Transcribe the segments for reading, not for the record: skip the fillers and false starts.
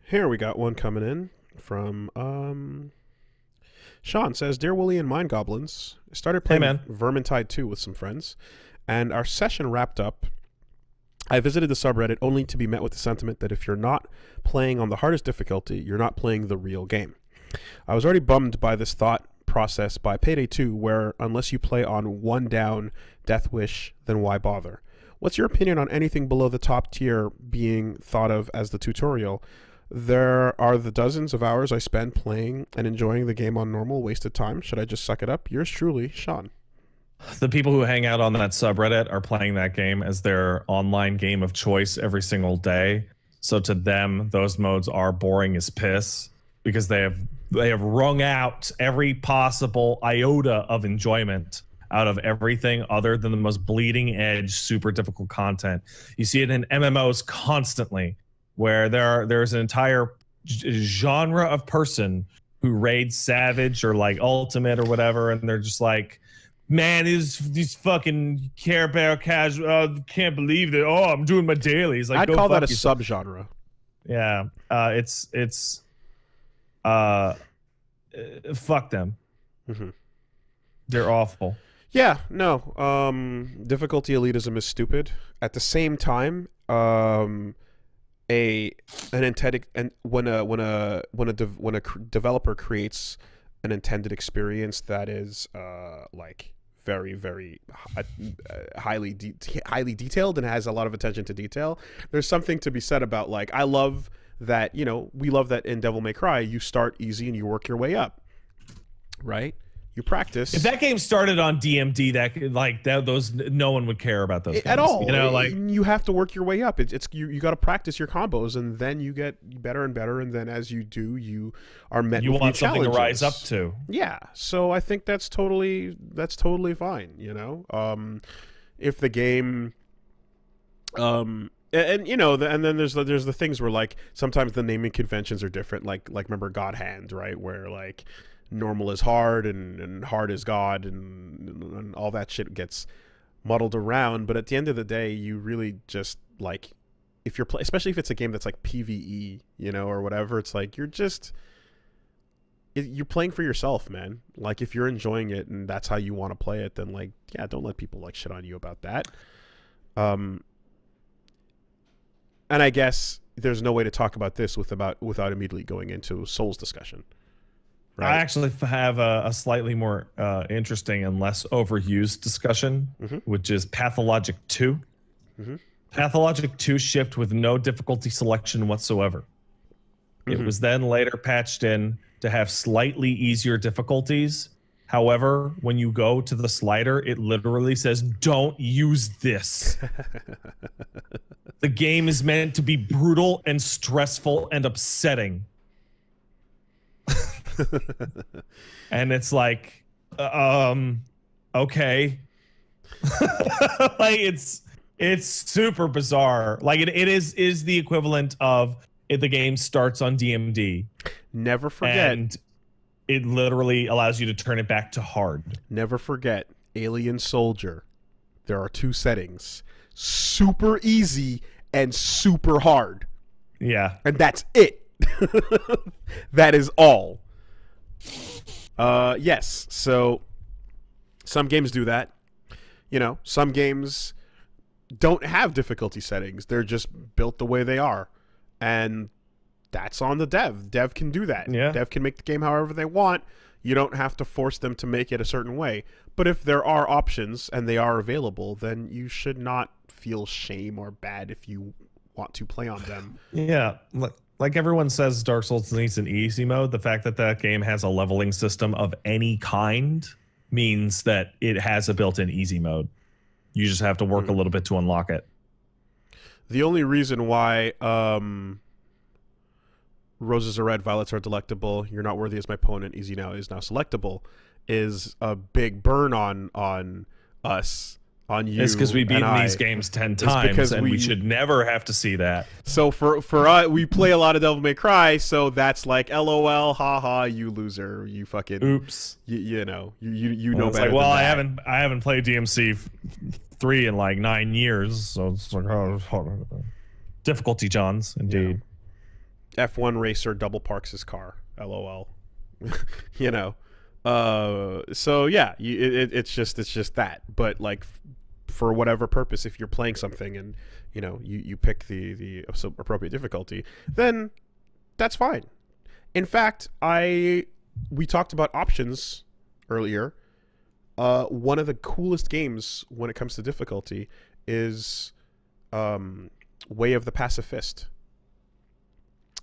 Here we got one coming in from Sean says, "Dear Woolie and Mind Goblins, I started playing Vermintide 2 with some friends, and our session wrapped up. I visited the subreddit only to be met with the sentiment that if you're not playing on the hardest difficulty, you're not playing the real game. I was already bummed by this thought process by Payday 2, where unless you play on one down Death Wish, then why bother? What's your opinion on anything below the top tier being thought of as the tutorial? There are the dozens of hours I spend playing and enjoying the game on normal, wasted time. Should I just suck it up? Yours truly, Sean." The people who hang out on that subreddit are playing that game as their online game of choice every single day. So to them, those modes are boring as piss because they have wrung out every possible iota of enjoyment out of everything other than the most bleeding edge, super difficult content. You see it in MMOs constantly, where there's an entire genre of person who raids Savage or like Ultimate or whatever, and they're just like, man, these fucking Care Bear casual, can't believe that. Oh, I'm doing my dailies. Like, I'd call that a subgenre. Yeah, it's fuck them. Mm-hmm. They're awful. Yeah, no. Difficulty elitism is stupid. At the same time, when a developer creates an intended experience that is like very, very highly detailed and has a lot of attention to detail, there's something to be said about, like, I love that, you know, we love that in Devil May Cry you start easy and you work your way up, right? You practice. If that game started on DMD, those no one would care about those games, at all. You know, like, you have to work your way up. You got to practice your combos, and then you get better and better. And then as you do, you are met. You want something to rise up to. Yeah. So I think that's totally fine. You know, if the game, and you know, and then there's the things where, like, sometimes the naming conventions are different. Like remember God Hand, right? Where, like, normal is hard and hard is God, and all that shit gets muddled around. But at the end of the day, you really just, like, if you're especially if it's a game that's like PvE, you know, or whatever, it's like you're playing for yourself, man. Like, if you're enjoying it and that's how you want to play it, then, like, yeah, don't let people, like, shit on you about that. And I guess there's no way to talk about this without immediately going into Souls discussion. Right. I actually have a slightly more interesting and less overused discussion, which is Pathologic 2. Pathologic 2 shipped with no difficulty selection whatsoever. It was then later patched in to have slightly easier difficulties. However, when you go to the slider, it literally says, "Don't use this." The game is meant to be brutal and stressful and upsetting. And it's like, okay. Like, it's super bizarre. Like, it is the equivalent of the game starts on DMD. Never forget. And it literally allows you to turn it back to hard. Never forget, Alien Soldier. There are two settings: super easy and super hard. Yeah. And that's it. That is all. Yes, so some games do that. You know, some games don't have difficulty settings. They're just built the way they are. And that's on the dev. Dev can do that. Yeah. Dev can make the game however they want. You don't have to force them to make it a certain way. But if there are options and they are available, then you should not feel shame or bad if you want to play on them. Yeah. Like everyone says, Dark Souls needs an easy mode. The fact that that game has a leveling system of any kind means that it has a built-in easy mode. You just have to work a little bit to unlock it. The only reason why roses are red, violets are delectable, you're not worthy as my opponent, easy now is now selectable, is a big burn on us. On you. It's because we've beaten these games 10 times, and we should never have to see that. So for us, we play a lot of Devil May Cry, so that's like, LOL, haha, you loser, you fucking oops. You know, you know better. Like, well, I haven't played DMC 3 in like 9 years, so it's like, oh, difficulty Johns, indeed. F1 racer double parks his car. LOL. You know. So yeah, it's just that. But like, for whatever purpose, if you're playing something and you know you pick the appropriate difficulty, then that's fine. In fact, we talked about options earlier. One of the coolest games when it comes to difficulty is Way of the Pacifist.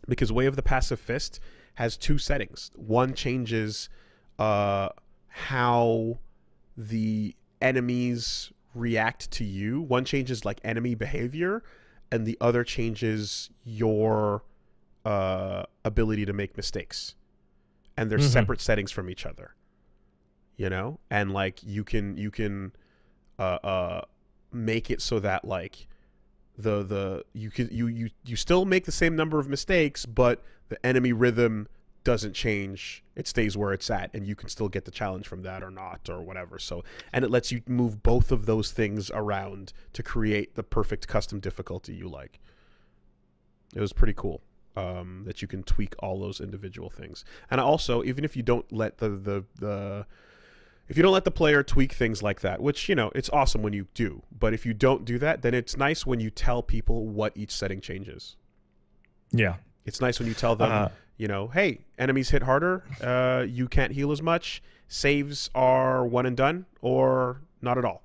Because Way of the Pacifist has two settings. One changes how the enemies react to you. One changes like enemy behavior, and the other changes your ability to make mistakes. And they're separate settings from each other. You know, and like you can make it so that like you still make the same number of mistakes, but the enemy rhythm doesn't change. It stays where it's at, and you can still get the challenge from that or not or whatever. So, and it lets you move both of those things around to create the perfect custom difficulty you like. It was pretty cool that you can tweak all those individual things. And also, even if you don't let if you don't let the player tweak things like that, which, you know, it's awesome when you do, but if you don't do that, then it's nice when you tell people what each setting changes. Yeah. It's nice when you tell them, you know, hey, enemies hit harder, you can't heal as much, saves are one and done, or not at all.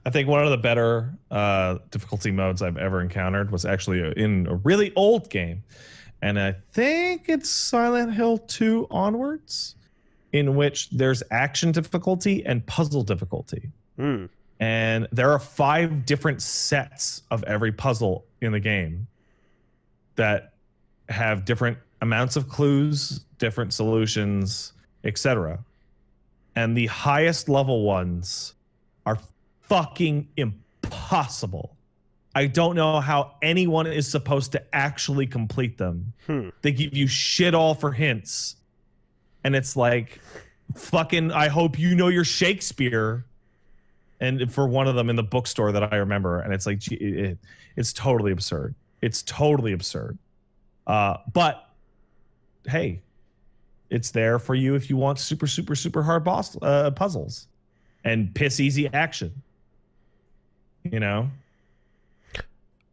I think one of the better difficulty modes I've ever encountered was actually in a really old game. And I think it's Silent Hill 2 onwards, in which there's action difficulty and puzzle difficulty. And there are 5 different sets of every puzzle in the game that have different amounts of clues, different solutions, etc. And the highest level ones are fucking impossible. I don't know how anyone is supposed to actually complete them. They give you shit all for hints. And it's like, fucking, I hope you know your Shakespeare. And for one of them in the bookstore that I remember. And it's like, it's totally absurd. It's totally absurd. But, hey, it's there for you if you want super hard puzzles. And piss easy action. You know?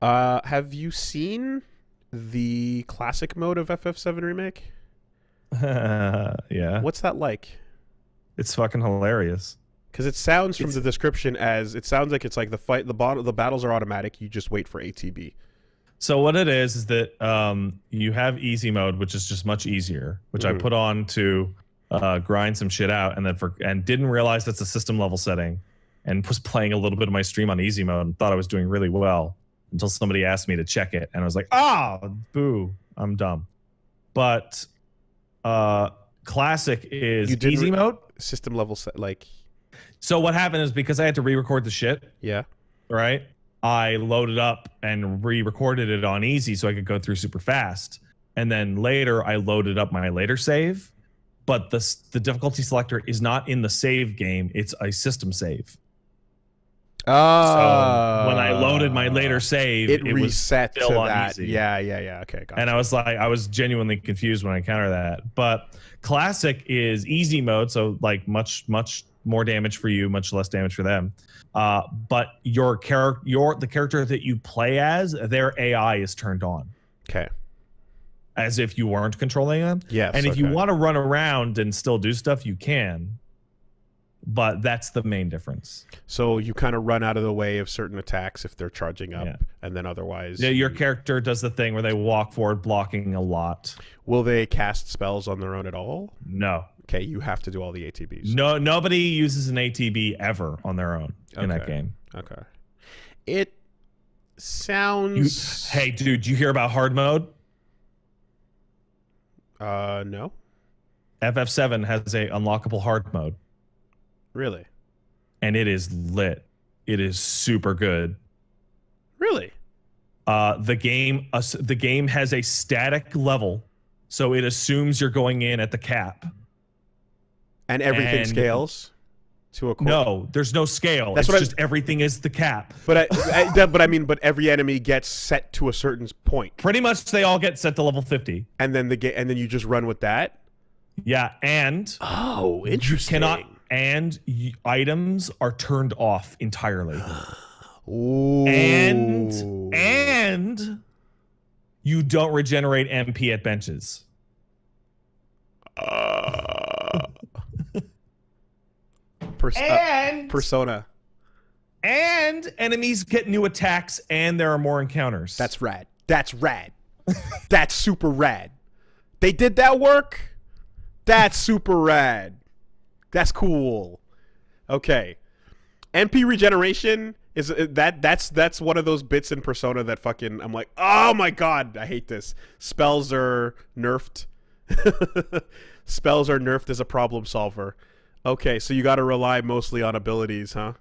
Have you seen the classic mode of FF7 Remake? Yeah. What's that like? It's fucking hilarious. Because it sounds from the description as it sounds like it's like the battles are automatic. You just wait for ATB. So what it is that you have easy mode, which is just much easier, which I put on to grind some shit out, and then didn't realize that's a system level setting, and was playing a little bit of my stream on easy mode and thought I was doing really well until somebody asked me to check it, and I was like, boo, I'm dumb. But classic is easy mode, system level set like. So what happened is, because I had to re-record the shit. Yeah. Right. I loaded up and re-recorded it on easy so I could go through super fast. And then later I loaded up my later save, but the difficulty selector is not in the save game. It's a system save. So when I loaded my later save, it reset was still on that. easy. Yeah. Okay. Gotcha. And I was genuinely confused when I encountered that. But classic is easy mode, so like much more damage for you, much less damage for them. But the character that you play as, their AI is turned on. Okay. As if you weren't controlling them. Yes. And if you want to run around and still do stuff, you can. But that's the main difference. So you kind of run out of the way of certain attacks if they're charging up, and then otherwise... Yeah, your character does the thing where they walk forward, blocking a lot. Will they cast spells on their own at all? No. Okay, you have to do all the ATBs. No, nobody uses an ATB ever on their own in that game. Okay. It sounds... Hey, dude, you hear about hard mode? No. FF7 has a unlockable hard mode. Really? And it is lit. It is super good. Really? The game has a static level, so it assumes you're going in at the cap. And everything scales? to a No, there's no scale. It's just everything is the cap. But but every enemy gets set to a certain point. Pretty much, they all get set to level 50, and then you just run with that. Yeah, and oh, interesting. And items are turned off entirely. Ooh. And you don't regenerate MP at benches. Persona. And enemies get new attacks, and there are more encounters. That's rad. That's rad. That's super rad. They did that work? That's super rad. That's cool. Okay. MP regeneration is that's one of those bits in Persona that fucking I'm like, oh my god, I hate this. Spells are nerfed. Spells are nerfed as a problem solver. Okay, so you got to rely mostly on abilities, huh?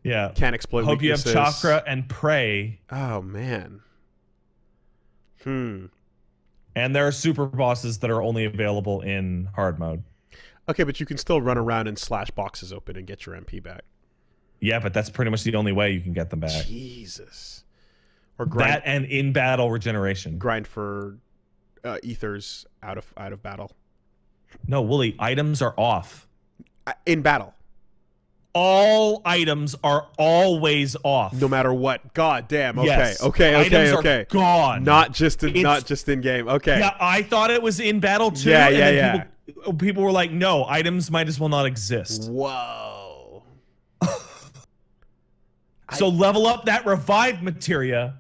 Yeah. Can't exploit Hope weaknesses. you have chakra and pray. Oh man. And there are super bosses that are only available in hard mode. Okay, but you can still run around and slash boxes open and get your MP back. Yeah, but that's pretty much the only way you can get them back. Jesus. Or grind that and in battle regeneration. Grind for ethers out of battle. No, Wooly, items are off. In battle. All items are always off. No matter what. God damn. Okay. Yes. Okay. Items okay. Are gone. Not just in game. Okay. Yeah, I thought it was in battle too. Yeah, yeah. People were like, no, items might as well not exist. Whoa. So level up that revived materia.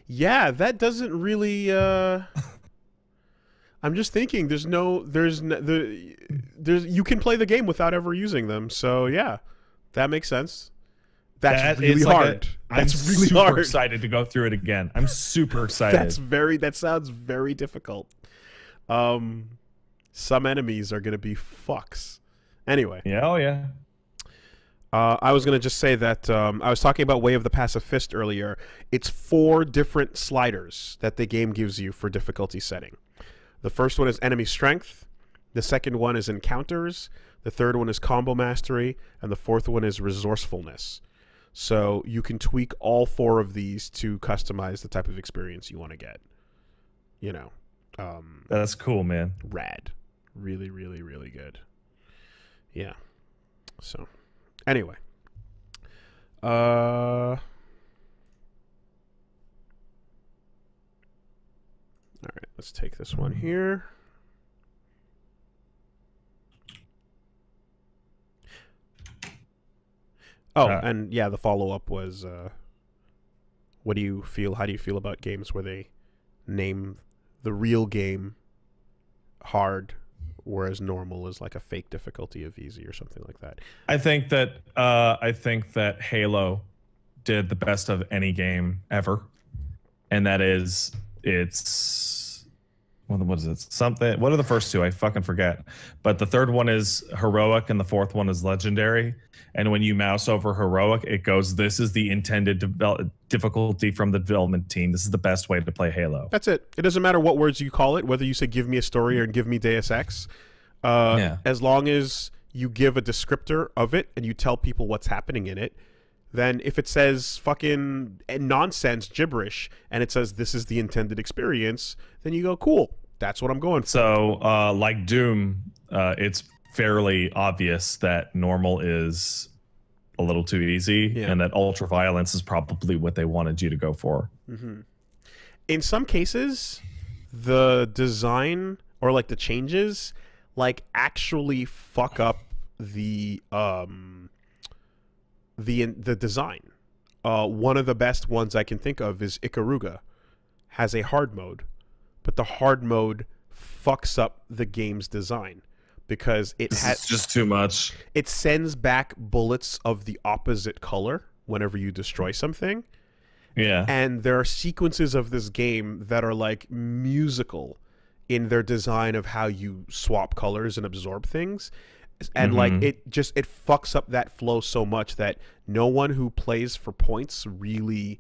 Yeah, that doesn't really I'm just thinking there's you can play the game without ever using them. So yeah, that makes sense. That's really hard. That's really hard. I'm super excited to go through it again. I'm super excited. That sounds very difficult. Some enemies are gonna be fucks. Anyway. Yeah, oh yeah. I was going to just say that I was talking about Way of the Passive Fist earlier. It's 4 different sliders that the game gives you for difficulty setting. The first one is enemy strength. The second one is encounters. The third one is combo mastery. And the fourth one is resourcefulness. So you can tweak all 4 of these to customize the type of experience you want to get. You know. That's cool, man. Rad. Really, really, really good. Yeah. So... Anyway, all right, let's take this one here. Oh, and yeah, the follow-up was, what do you feel? How do you feel about games where they name the real game hard, whereas normal is like a fake difficulty of easy or something like that? I think that Halo did the best of any game ever, and that is what is it? Something. What are the first 2? I fucking forget. But the third one is heroic, and the fourth one is legendary. And when you mouse over heroic, it goes, "This is the intended difficulty from the development team. This is the best way to play Halo." That's it. It doesn't matter what words you call it, whether you say "give me a story" or "give me Deus Ex." As long as you give a descriptor of it and you tell people what's happening in it, then if it says fucking nonsense, gibberish, and it says this is the intended experience, then you go, cool, that's what I'm going for. So, like Doom, it's fairly obvious that normal is a little too easy, and that ultra violence is probably what they wanted you to go for. Mm-hmm. In some cases, the design or like the changes like actually fuck up the design. One of the best ones I can think of is Ikaruga. Has a hard mode, but the hard mode fucks up the game's design because it has just too much. It sends back bullets of the opposite color whenever you destroy something. Yeah. And there are sequences of this game that are like musical in their design of how you swap colors and absorb things. And like it fucks up that flow so much that no one who plays for points really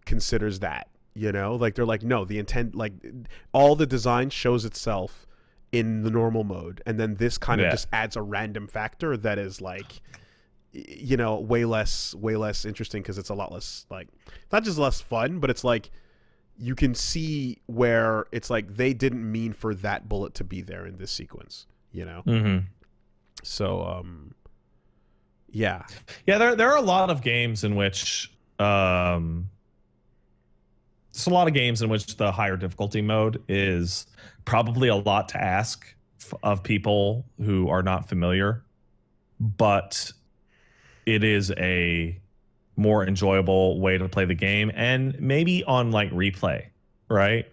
considers that, you know? Like they're like, no, the intent, like all the design shows itself in the normal mode, and then this kind of just adds a random factor that is like you know, way less interesting because it's a lot less like, not just less fun, but it's like you can see where it's like they didn't mean for that bullet to be there in this sequence, you know. So yeah, there are a lot of games in which there's a lot of games in which the higher difficulty mode is probably a lot to ask of people who are not familiar, but it is a more enjoyable way to play the game, and maybe on like replay, right?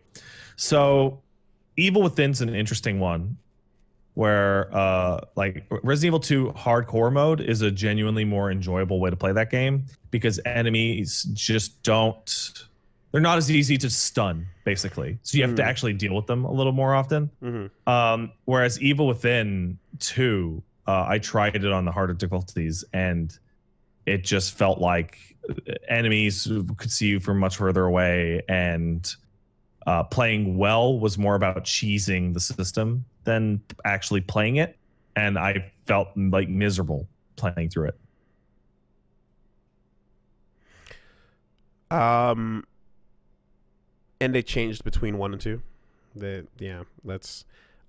So Evil Within's an interesting one where like Resident Evil 2 hardcore mode is a genuinely more enjoyable way to play that game because enemies just they're not as easy to stun, basically. So you have to actually deal with them a little more often. Whereas Evil Within 2, I tried it on the harder difficulties, and it just felt like enemies could see you from much further away, and playing well was more about cheesing the system than actually playing it. And I felt like miserable playing through it. And they changed between 1 and 2.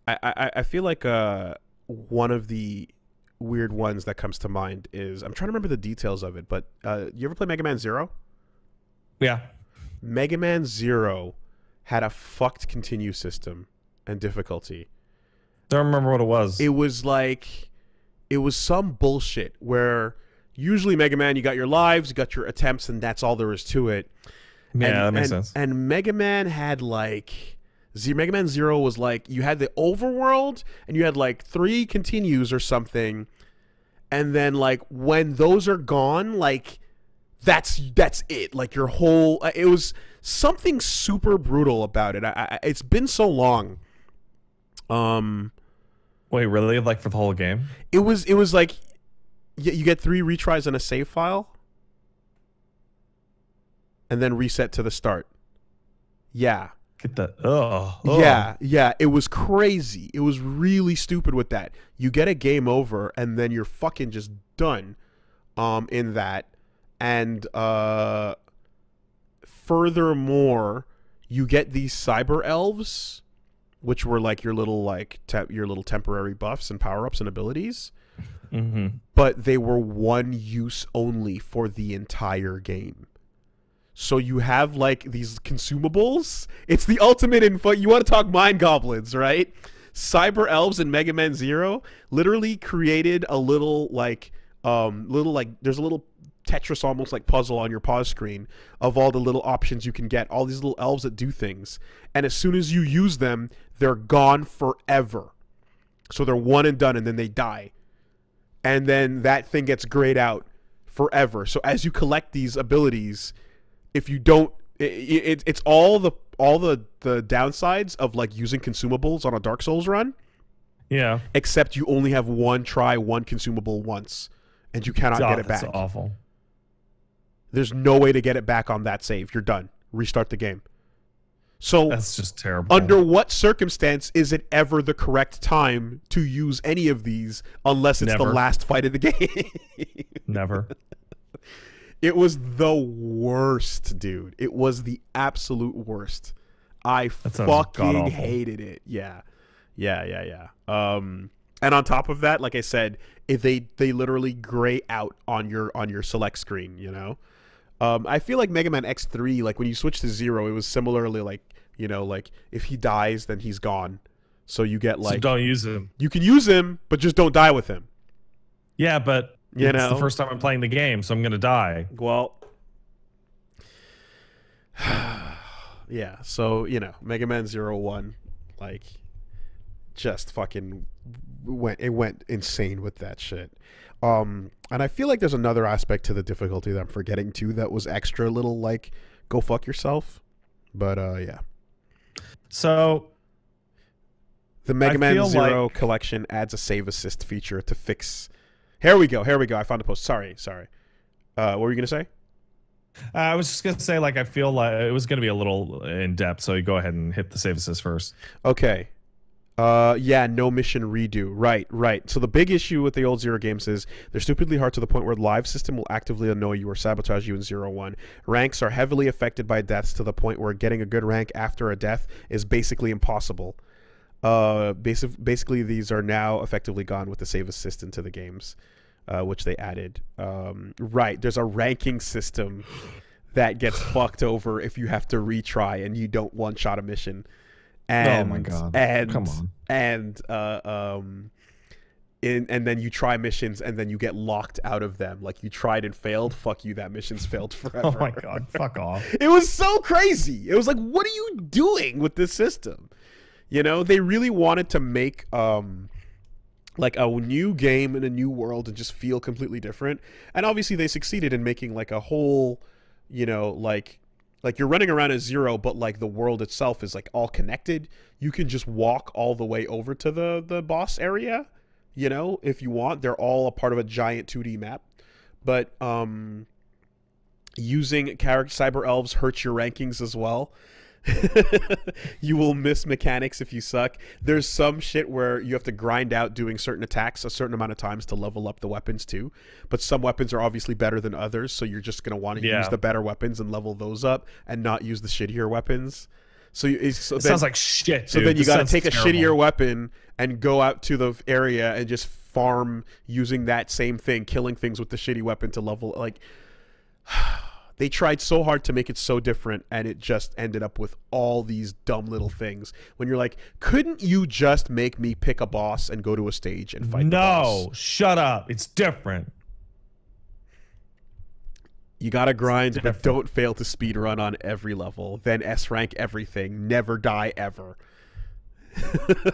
I feel like one of the weird ones that comes to mind is, I'm trying to remember the details of it, but you ever play Mega Man Zero? Yeah. Mega Man Zero had a fucked continue system and difficulty. Don't remember what it was. It was like, it was some bullshit where usually Mega Man, you got your lives, you got your attempts, and that's all there is to it. Yeah, that makes sense. And Mega Man had like, Mega Man Zero was like, you had the overworld and you had like 3 continues or something, and then like when those are gone, like that's it. Like your whole, it was something super brutal about it. It's been so long. Wait, really? Like for the whole game? It was like, you get 3 retries in a save file, and then reset to the start. Yeah. Get that. Oh. Yeah. It was crazy. It was really stupid with that. You get a game over, and then you're fucking just done in that. And furthermore, you get these cyber elves, which were like your little temporary buffs and power-ups and abilities. But they were one use only for the entire game. So you have like these consumables. It's the ultimate info. You want to talk mind goblins, right? Cyber elves in Mega Man Zero literally created a little like there's a little Tetris almost like puzzle on your pause screen of all the little options you can get, all these little elves that do things. And as soon as you use them, they're gone forever. So they're one and done, and then they die. And then that thing gets grayed out forever. So as you collect these abilities, if you don't, it's all the downsides of like using consumables on a Dark Souls run. Yeah. Except you only have one consumable once, and you cannot get it back. That's awful. There's no way to get it back on that save. You're done. Restart the game. So that's just terrible. Under what circumstance is it ever the correct time to use any of these unless it's the last fight of the game? Never. It was the worst, dude. It was the absolute worst. I fucking hated it. Yeah. And on top of that, like I said, they literally gray out on your select screen, you know? I feel like Mega Man X3, like when you switch to Zero, it was similarly like, you know, like if he dies, then he's gone. So you get like, so don't use him. You can use him, but just don't die with him. Yeah, but it's the first time I'm playing the game, so I'm gonna die. Well, yeah. So you know, Mega Man 01, like, just fucking went insane with that shit. And I feel like there's another aspect to the difficulty that I'm forgetting too that was extra little like go fuck yourself. But yeah. So the Mega Man Zero collection adds a save assist feature to fix. Here we go. I found a post. Sorry. What were you gonna say? I was just gonna say, like, I feel like it was gonna be a little in depth, so you go ahead and hit the save assist first. Okay. Yeah, no mission redo. Right, right. So the big issue with the old Zero games is they're stupidly hard to the point where the live system will actively annoy you or sabotage you in Zero 1. Ranks are heavily affected by deaths to the point where getting a good rank after a death is basically impossible. Basically, these are now effectively gone with the save assist into the games, which they added. Right, there's a ranking system that gets fucked over if you have to retry and you don't one-shot a mission. And, oh my god! And come on! And then you try missions and then you get locked out of them. Like you tried and failed. Fuck you. That mission's failed forever. Oh my god! Fuck off! It was so crazy. It was like, what are you doing with this system? You know, they really wanted to make like a new game in a new world and just feel completely different. And obviously they succeeded in making like a whole, you know, like you're running around as Zero, but like the world itself is like all connected. You can just walk all the way over to the boss area, you know, if you want. They're all a part of a giant 2D map. But using cyber elves hurts your rankings as well. You will miss mechanics if you suck. There's some shit where you have to grind out doing certain attacks a certain amount of times to level up the weapons too. But some weapons are obviously better than others, so you're just going to want to use the better weapons and level those up and not use the shittier weapons. So, it sounds like shit, dude. So then you got to take a shittier weapon and go out to the area and just farm using that same thing, killing things with the shitty weapon to level. Like, they tried so hard to make it so different, and it just ended up with all these dumb little things. When you're like, couldn't you just make me pick a boss and go to a stage and fight the boss? No, shut up. It's different. You gotta grind, but don't fail to speed run on every level. Then S rank everything. Never die ever.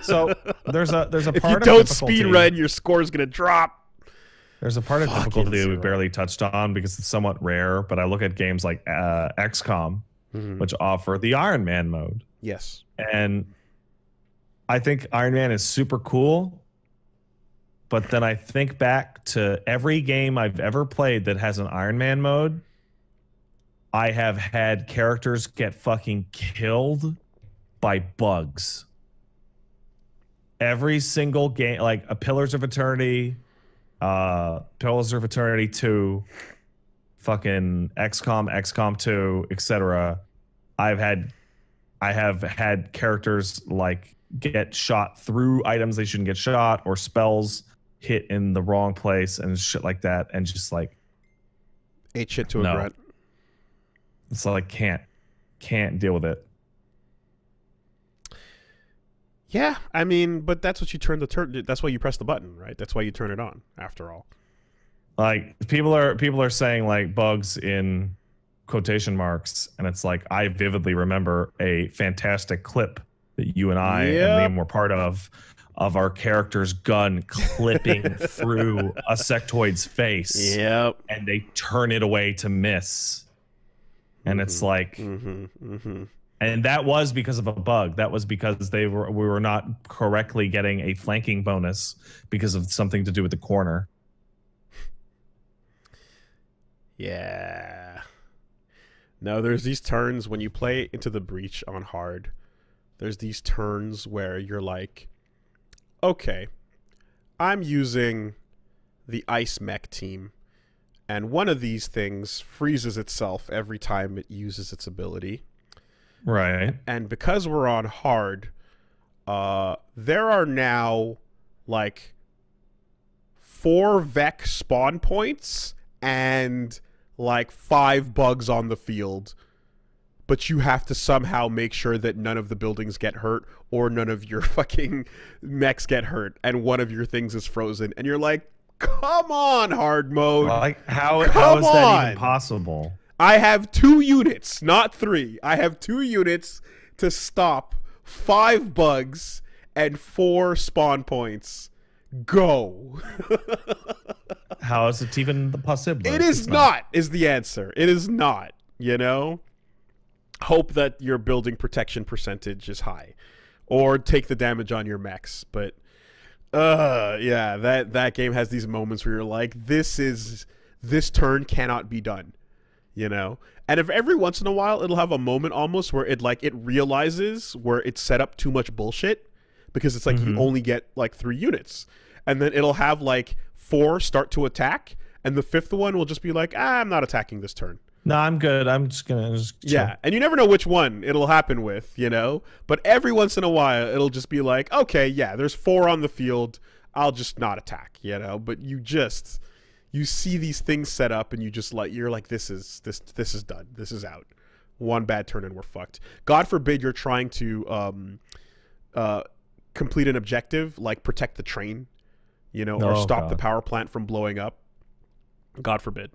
So there's a part if you of don't difficulty. speed run, your score is gonna drop. There's a part of difficulty that we barely touched on because it's somewhat rare, but I look at games like XCOM, which offer the Iron Man mode. Yes. And I think Iron Man is super cool, but then I think back to every game I've ever played that has an Iron Man mode. I have had characters get fucking killed by bugs. Every single game, like a Pillars of Eternity, Pillars of Eternity 2, fucking XCOM 2, etc. I have had characters like get shot through items they shouldn't get shot, or spells hit in the wrong place and shit like that, and just like ate shit to a grunt. It's like can't deal with it. Yeah, I mean, but that's what you that's why you press the button, right? That's why you turn it on, after all. Like people are saying like bugs in quotation marks, and it's like I vividly remember a fantastic clip that you and I and Liam were part of our character's gun clipping through a sectoid's face. Yep. And they turn it away to miss. And it's like and that was because of a bug. That was because we were not correctly getting a flanking bonus because of something to do with the corner. Yeah. No, there's these turns when you play Into the Breach on hard. There's these turns where you're like, okay, I'm using the ice mech team, and one of these things freezes itself every time it uses its ability. Right. And because we're on hard, there are now like 4 Vec spawn points and like 5 bugs on the field. But you have to somehow make sure that none of the buildings get hurt or none of your fucking mechs get hurt, and one of your things is frozen. And you're like, come on, hard mode. Like, how is that even possible? I have 2 units, not 3. I have 2 units to stop 5 bugs and 4 spawn points. Go. How is it even possible? It is not, is the answer. It is not, you know? Hope that your building protection percentage is high, or take the damage on your mechs. But yeah, that game has these moments where you're like, this turn cannot be done, you know? And if every once in a while it'll have a moment almost where it realizes where it's set up too much bullshit, because it's like you only get like 3 units, and then it'll have like 4 start to attack, and the 5th one will just be like, I'm not attacking this turn. No, I'm good. I'm just gonna chill. Yeah, and you never know which one it'll happen with, you know. But every once in a while, it'll just be like, okay, yeah, there's 4 on the field. I'll just not attack, you know. But you see these things set up, and you're like, this is done. This is out. One bad turn and we're fucked. God forbid you're trying to complete an objective like protect the train, you know, or stop the power plant from blowing up. God forbid.